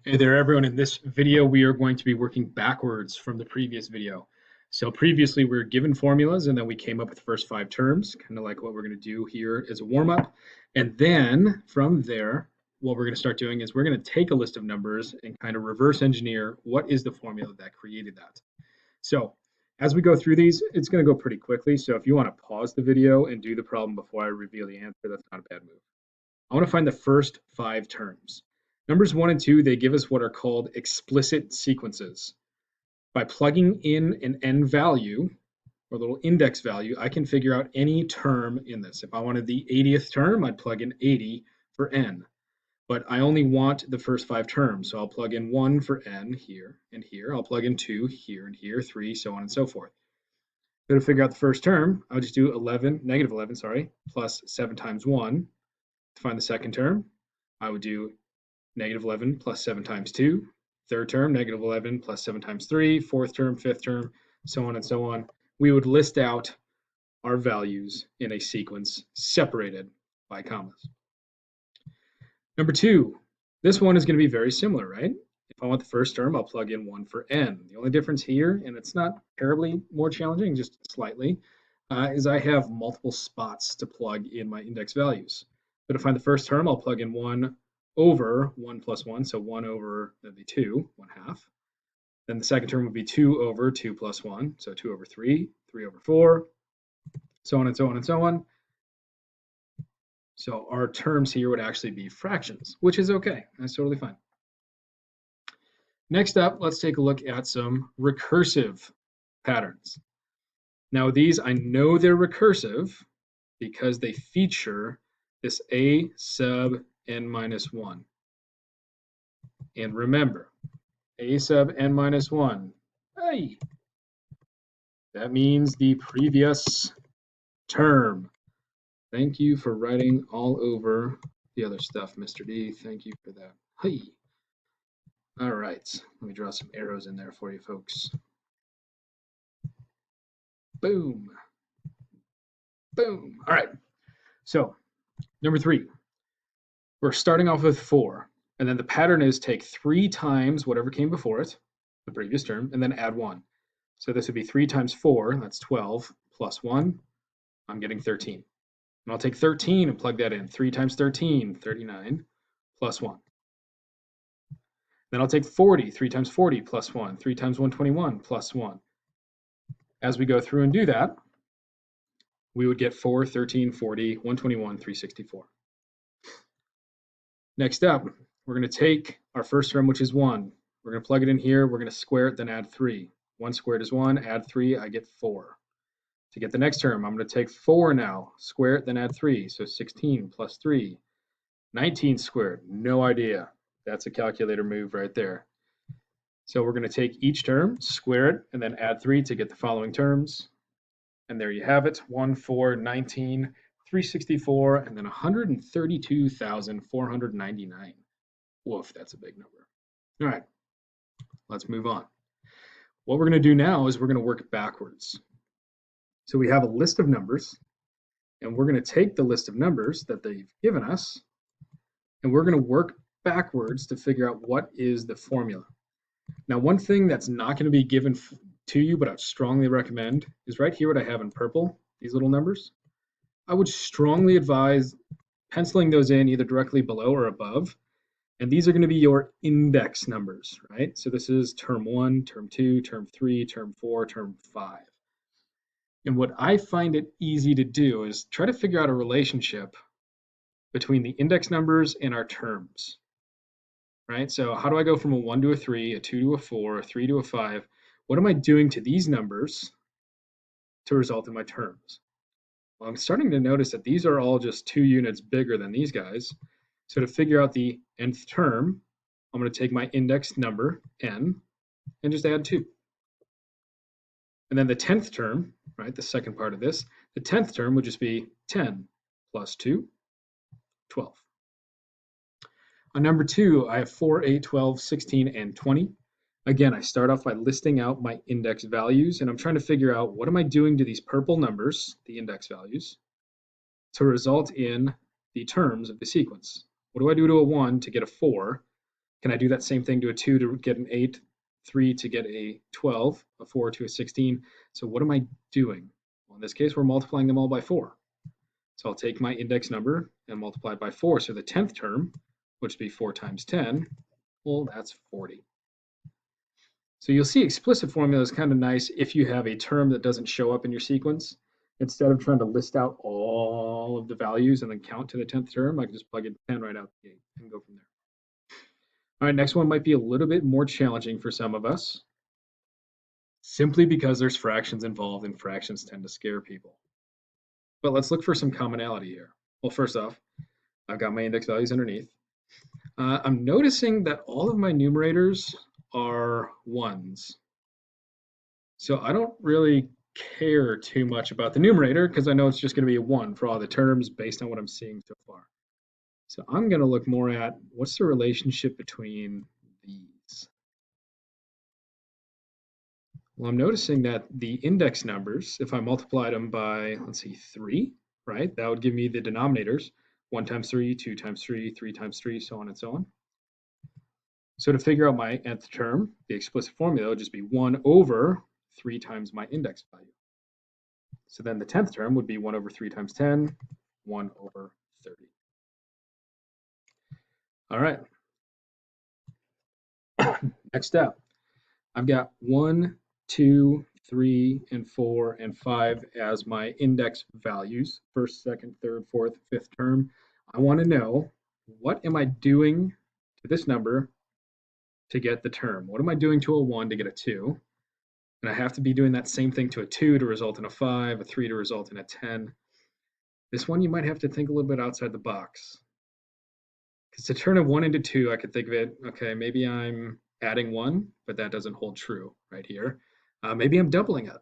Hey there, everyone. In this video, we are going to be working backwards from the previous video. So previously, we were given formulas, and then we came up with the first 5 terms, kind of like what we're going to do here as a warm-up. And then from there, what we're going to start doing is we're going to take a list of numbers and kind of reverse engineer what is the formula that created that. So as we go through these, it's going to go pretty quickly. So if you want to pause the video and do the problem before I reveal the answer, that's not a bad move. I want to find the first 5 terms. Numbers 1 and 2, they give us what are called explicit sequences. By plugging in an n value, or little index value, I can figure out any term in this. If I wanted the 80th term, I'd plug in 80 for n. But I only want the first 5 terms, so I'll plug in 1 for n here and here. I'll plug in 2 here and here, 3, so on and so forth. So to figure out the first term, I'll just do negative 11, plus 7 times 1. To find the second term, I would do negative 11 plus 7 times 2. Third term, negative 11 plus 7 times 3. Fourth term, fifth term, so on and so on. We would list out our values in a sequence separated by commas. Number 2, this one is going to be very similar, right? If I want the first term, I'll plug in 1 for n. The only difference here, and it's not terribly more challenging, just slightly, is I have multiple spots to plug in my index values. So to find the first term, I'll plug in 1 over 1 plus 1, so 1 over, that'd be 2, 1/2. Then the second term would be 2 over 2 plus 1, so 2 over 3, 3 over 4, so on and so on and so on. So our terms here would actually be fractions, which is okay. That's totally fine. Next up, let's take a look at some recursive patterns. Now these, I know they're recursive because they feature this a sub n minus 1. And remember, a sub n minus 1, hey, that means the previous term. Thank you for writing all over the other stuff, Mr. D. Thank you for that. Hey. All right, let me draw some arrows in there for you folks. Boom. Boom. All right, so number 3, we're starting off with 4. And then the pattern is take 3 times whatever came before it, the previous term, and then add 1. So this would be 3 times 4, that's 12, plus 1, I'm getting 13. And I'll take 13 and plug that in. 3 times 13, 39, plus 1. Then I'll take 40, 3 times 40, plus 1. 3 times 121, plus 1. As we go through and do that, we would get 4, 13, 40, 121, 364. Next up, we're going to take our first term, which is 1. We're going to plug it in here. We're going to square it, then add 3. 1 squared is 1. Add 3, I get 4. To get the next term, I'm going to take 4 now, square it, then add 3. So 16 plus 3. 19 squared, no idea. That's a calculator move right there. So we're going to take each term, square it, and then add 3 to get the following terms. And there you have it, 1, 4, 19, 364, and then 132,499. Woof, that's a big number. All right, let's move on. What we're going to do now is we're going to work backwards. So we have a list of numbers, and we're going to take the list of numbers that they've given us, and we're going to work backwards to figure out what is the formula. Now, one thing that's not going to be given to you, but I strongly recommend, is right here what I have in purple, these little numbers. I would strongly advise penciling those in either directly below or above. And these are going to be your index numbers, right? So this is term 1, term 2, term 3, term 4, term 5. And what I find it easy to do is try to figure out a relationship between the index numbers and our terms, right? So how do I go from a 1 to a 3, a 2 to a 4, a 3 to a 5? What am I doing to these numbers to result in my terms? Well, I'm starting to notice that these are all just 2 units bigger than these guys. So to figure out the nth term, I'm going to take my index number, n, and just add 2. And then the 10th term, right, the second part of this, the 10th term would just be 10 plus 2, 12. On number 2, I have 4, 8, 12, 16, and 20. Again, I start off by listing out my index values, and I'm trying to figure out what am I doing to these purple numbers, the index values, to result in the terms of the sequence. What do I do to a 1 to get a 4? Can I do that same thing to a 2 to get an 8, 3 to get a 12, a 4 to a 16? So what am I doing? Well, in this case, we're multiplying them all by 4. So I'll take my index number and multiply it by 4. So the 10th term, which would be 4 times 10, well, that's 40. So you'll see explicit formula is kind of nice if you have a term that doesn't show up in your sequence. Instead of trying to list out all of the values and then count to the 10th term, I can just plug in 10 right out the gate and go from there. All right, next one might be a little bit more challenging for some of us, simply because there's fractions involved and fractions tend to scare people. But let's look for some commonality here. Well, first off, I've got my index values underneath. I'm noticing that all of my numerators are 1s. So I don't really care too much about the numerator because I know it's just going to be a 1 for all the terms based on what I'm seeing so far. So I'm going to look more at what's the relationship between these. Well, I'm noticing that the index numbers, if I multiplied them by, let's see, 3, right? That would give me the denominators, 1 times 3, 2 times 3, 3 times 3, so on and so on. So to figure out my nth term, the explicit formula would just be 1 over 3 times my index value. So then the 10th term would be 1 over 3 times 10, 1 over 30. All right. Next step. I've got 1, 2, 3, and 4, and 5 as my index values, first, second, third, fourth, fifth term. I want to know, what am I doing to this number to get the term? What am I doing to a 1 to get a 2? And I have to be doing that same thing to a 2 to result in a 5, a 3 to result in a 10. This one you might have to think a little bit outside the box. Because to turn a 1 into 2, I could think of it, okay, maybe I'm adding 1, but that doesn't hold true right here. Maybe I'm doubling it.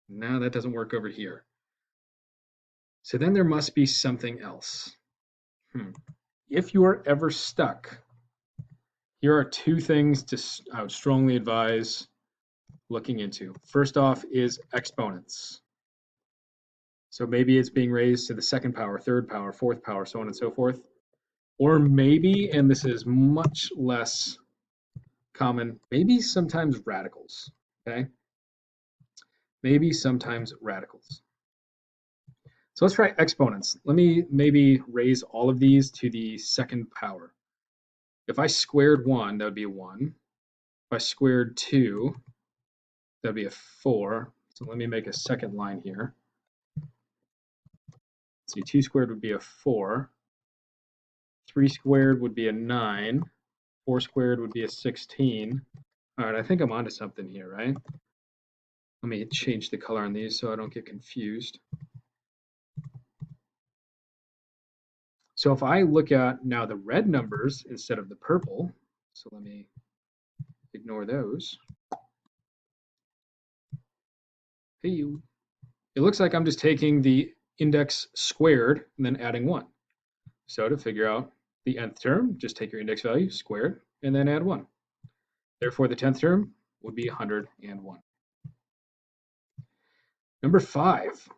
No, that doesn't work over here. So then there must be something else. If you are ever stuck, here are 2 things I would strongly advise looking into. First off is exponents. So maybe it's being raised to the 2nd power, 3rd power, 4th power, so on and so forth. Or maybe, and this is much less common, maybe sometimes radicals, okay? Maybe sometimes radicals. So let's try exponents. Let me maybe raise all of these to the 2nd power. If I squared 1, that would be a 1. If I squared 2, that would be a 4. So let me make a second line here. See, 2 squared would be a 4. 3 squared would be a 9. 4 squared would be a 16. All right, I think I'm onto something here, right? Let me change the color on these so I don't get confused. So if I look at now the red numbers instead of the purple, so let me ignore those. Hey, it looks like I'm just taking the index squared and then adding 1. So to figure out the nth term, just take your index value squared and then add 1. Therefore, the 10th term would be 101. Number 5.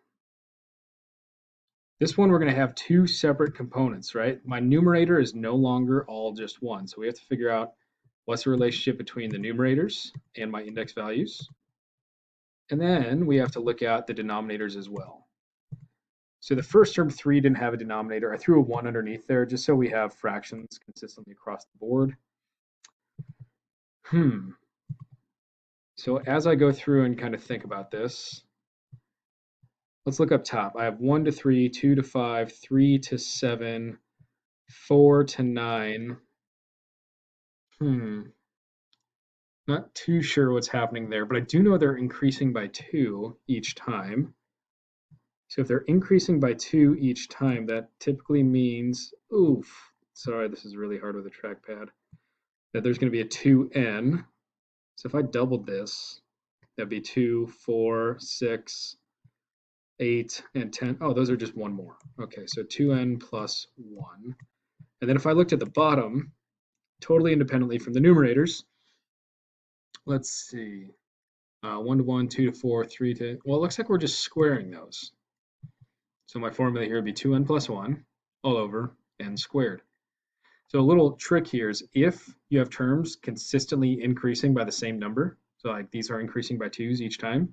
This one we're going to have 2 separate components, right? My numerator is no longer all just 1. So we have to figure out what's the relationship between the numerators and my index values. And then we have to look at the denominators as well. So the first term 3 didn't have a denominator. I threw a 1 underneath there just so we have fractions consistently across the board. So as I go through and kind of think about this, let's look up top. I have 1 to 3, 2 to 5, 3 to 7, 4 to 9. Not too sure what's happening there, but I do know they're increasing by 2 each time. So if they're increasing by 2 each time, that typically means, sorry, this is really hard with a trackpad, that there's going to be a 2n. So if I doubled this, that'd be 2, 4, 6, 8, and 10. Oh, those are just one more. Okay, so 2n plus 1. And then if I looked at the bottom, totally independently from the numerators, let's see, 1 to 1, 2 to 4, 3 to, well, it looks like we're just squaring those. So my formula here would be 2n plus 1 all over n squared. So a little trick here is if you have terms consistently increasing by the same number, so like these are increasing by 2's each time,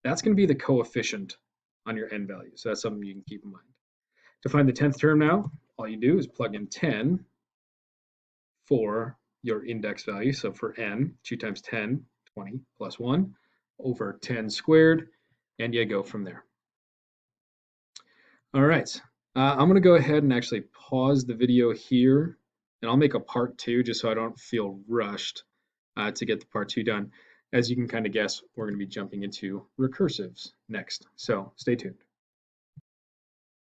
that's going to be the coefficient on your n value. So that's something you can keep in mind. To find the 10th term now, all you do is plug in 10 for your index value. So for n, 2 times 10, 20 plus 1 over 10 squared, and you go from there. All right, I'm going to go ahead and actually pause the video here, and I'll make a part 2 just so I don't feel rushed to get the part 2 done. As you can kind of guess, we're going to be jumping into recursives next, so stay tuned.